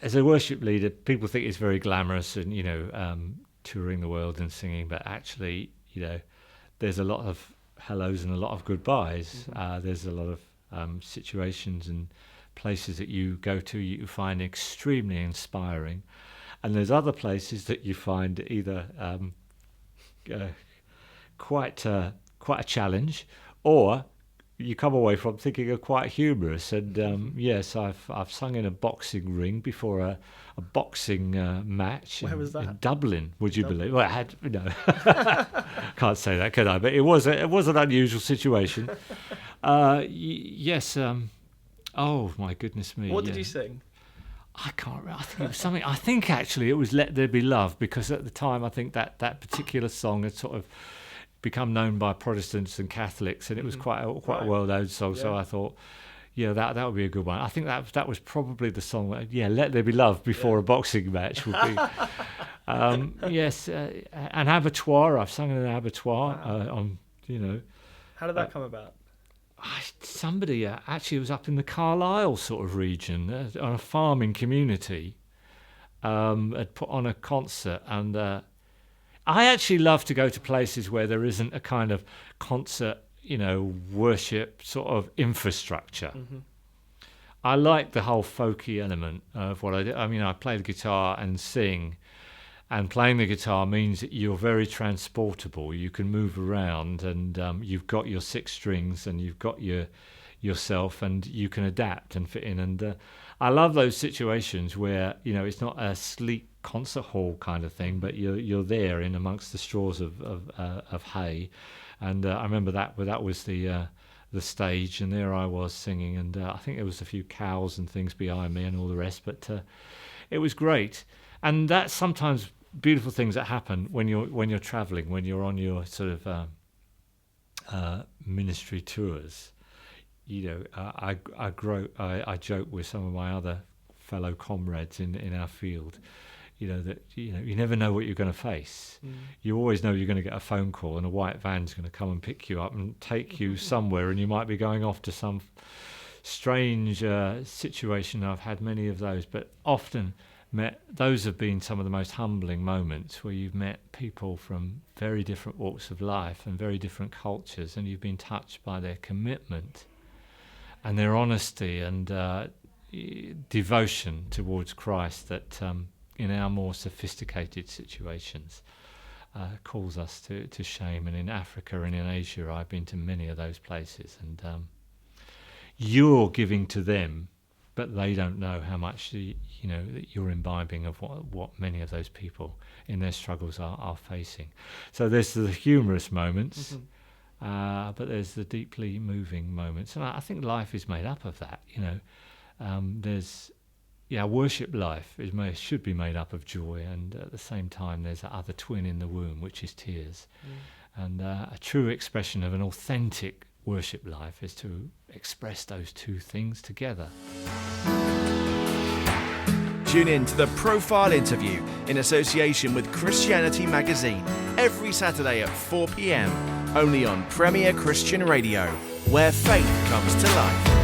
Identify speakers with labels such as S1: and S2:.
S1: as a worship leader, people think it's very glamorous and, touring the world and singing, but actually, there's a lot of hellos and a lot of goodbyes. There's a lot of situations and places that you go to you find extremely inspiring, and there's other places that you find either quite a challenge, or you come away from thinking are quite humorous. And yes, I've sung in a boxing ring before a boxing match.
S2: Where was that?
S1: In Dublin, would you believe? Well, I had can't say that, can I? But it was an unusual situation. Yes. Oh my goodness me!
S2: What did you sing?
S1: I can't remember. I think it was something. I think actually it was "Let There Be Love," because at the time I think that particular song had sort of become known by Protestants and Catholics, and it was quite a well-known song. Yeah. So I thought, that would be a good one. I think that was probably the song. "Let There Be Love" before a boxing match would be. Yes, an abattoir. I've sung in an abattoir.
S2: How did that come about?
S1: Somebody actually was up in the Carlisle sort of region on a farming community. Had put on a concert, and I actually love to go to places where there isn't a kind of concert, worship sort of infrastructure. I like the whole folky element of what I do. I mean, I play the guitar and sing, and playing the guitar means that you're very transportable. You can move around, and you've got your 6 strings, and you've got yourself, and you can adapt and fit in. And I love those situations where it's not a sleek concert hall kind of thing, but you're there in amongst the straws of hay. And I remember that was the stage, and there I was singing, and I think there was a few cows and things behind me and all the rest, but it was great. And that's sometimes beautiful things that happen when you're traveling, when you're on your sort of ministry tours. I joke with some of my other fellow comrades in our field, that you never know what you're going to face. You always know you're going to get a phone call and a white van's going to come and pick you up and take you somewhere, and you might be going off to some strange situation. I've had many of those, but often those have been some of the most humbling moments, where you've met people from very different walks of life and very different cultures, and you've been touched by their commitment and their honesty and devotion towards Christ that in our more sophisticated situations calls us to shame. And in Africa and in Asia, I've been to many of those places, and you're giving to them, but they don't know how much that you're imbibing of what many of those people in their struggles are facing. So there's the humorous moments, but there's the deeply moving moments, and I think life is made up of that. Worship life should be made up of joy, and at the same time there's that other twin in the womb, which is tears. And a true expression of an authentic worship life is to express those two things together.
S3: Tune in to the Profile Interview in association with Christianity Magazine every Saturday at 4 p.m, only on Premier Christian Radio, where faith comes to life.